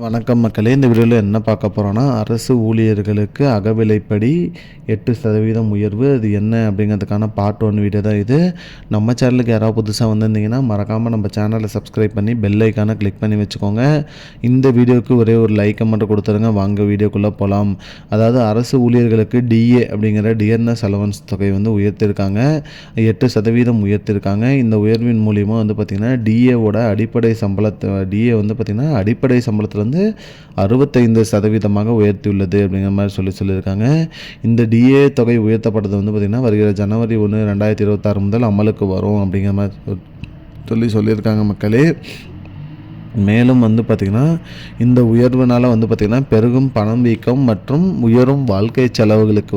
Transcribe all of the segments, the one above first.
வணக்கம் மக்களே, இந்த வீடியோவில் என்ன பார்க்க போகிறோன்னா, அரசு ஊழியர்களுக்கு அகவிலைப்படி 8% உயர்வு. அது என்ன அப்படிங்கிறதுக்கான பார்ட் 1 வீடியோ தான் இது. நம்ம சேனலுக்கு யாராவது புதுசாக வந்திருந்தீங்கன்னா மறக்காமல் நம்ம சேனலை சப்ஸ்கிரைப் பண்ணி பெல் ஐக்கானை கிளிக் பண்ணி வச்சுக்கோங்க. இந்த வீடியோவுக்கு ஒரே ஒரு லைக்கை மட்டும் கொடுத்துருங்க. வாங்க வீடியோக்குள்ளே போகலாம். அதாவது அரசு ஊழியர்களுக்கு டிஏ அப்படிங்கிற டியர்னஸ் அலவன்ஸ் தொகை உயர்த்திருக்காங்க. 8% உயர்த்திருக்காங்க. இந்த உயர்வின் மூலிமா பார்த்திங்கன்னா டிஏவோட அடிப்படை சம்பளத்தை டிஏ பார்த்திங்கன்னா அடிப்படை சம்பளத்தில் 65% உயர்த்தியுள்ளது அப்படிங்கிற மாதிரி சொல்லியிருக்காங்க. இந்த டிஏ தொகை உயர்த்தப்பட்டது பார்த்திங்கன்னா வருகிற ஜனவரி 1, 2026 முதல் அமலுக்கு வரும் அப்படிங்கிற மாதிரி சொல்லியிருக்காங்க மக்களே. மேலும் பார்த்திங்கன்னா இந்த உயர்வுனால் பார்த்திங்கன்னா பெருகும் பணம் வீக்கம் மற்றும் உயரும் வாழ்க்கை செலவுகளுக்கு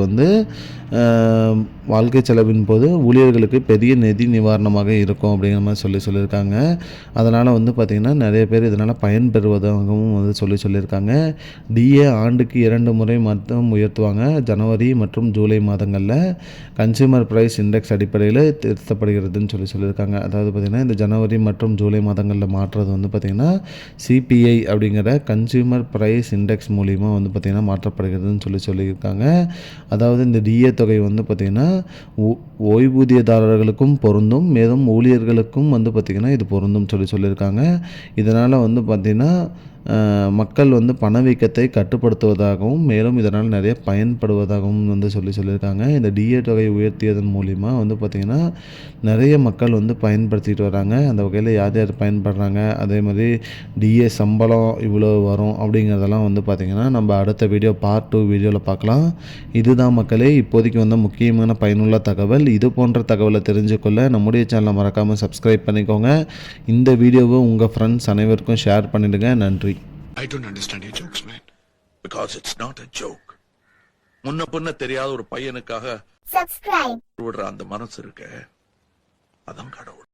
வாழ்க்கை செலவின் போது ஊழியர்களுக்கு பெரிய நிதி நிவாரணமாக இருக்கும் அப்படிங்கிற மாதிரி சொல்லியிருக்காங்க. அதனால் பார்த்திங்கன்னா நிறைய பேர் இதனால் பயன்பெறுவதாகவும் சொல்லியிருக்காங்க. டிஏ ஆண்டுக்கு 2 முறை மட்டும் உயர்த்துவாங்க. ஜனவரி மற்றும் ஜூலை மாதங்களில் கன்சியூமர் ப்ரைஸ் இண்டெக்ஸ் அடிப்படையில் திருத்தப்படுகிறதுன்னு சொல்லியிருக்காங்க. அதாவது பார்த்திங்கன்னா இந்த ஜனவரி மற்றும் ஜூலை மாதங்களில் மாற்றுறது பார்த்திங்கன்னா சிபிஐ அப்படிங்கிற கன்சியூமர் ப்ரைஸ் இண்டெக்ஸ் மூலிமா பார்த்திங்கன்னா மாற்றப்படுகிறதுன்னு சொல்லியிருக்காங்க. அதாவது இந்த டிஏ தொகை பார்த்திங்கன்னா ஓய்வூதியதாரர்களுக்கும் பொருந்தும், மேலும் ஊழியர்களுக்கும் பார்த்திங்கன்னா இது பொருந்தும் சொல்லியிருக்காங்க. இதனால் பார்த்திங்கன்னா மக்கள் பணவீக்கத்தை கட்டுப்படுத்துவதாகவும் மேலும் இதனால் நிறைய பயன்படுவதாகவும் சொல்லியிருக்காங்க. இந்த டிஏ தொகை உயர்த்தியதன் மூலிமா பார்த்திங்கன்னா நிறைய மக்கள் பயன்படுத்திட்டு வராங்க. அந்த வகையில் யார் யார் பயன்படுறாங்க, அதே மாதிரி டிஏ சம்பளம் இவ்வளோ வரும் அப்படிங்கிறதெல்லாம் பார்த்திங்கன்னா நம்ம அடுத்த வீடியோ பார்ட் 2 வீடியோவில் பார்க்கலாம். இதுதான் மக்களே இப்போதைக்கு முக்கியமான பயனுள்ள தகவல். இது போன்ற தகவலை தெரிஞ்சுக்கொள்ள நம்முடைய சேனலை மறக்காமல் சப்ஸ்கிரைப் பண்ணிக்கோங்க. இந்த வீடியோவை உங்கள் ஃப்ரெண்ட்ஸ் அனைவருக்கும் ஷேர் பண்ணிடுங்க. நன்றி. I don't understand your jokes, man. Because it's not a joke. முன்ன பின்ன தெரியாத ஒரு பையனுக்காக விடுற அந்த மனசு இருக்க, அதான் கடவுள்.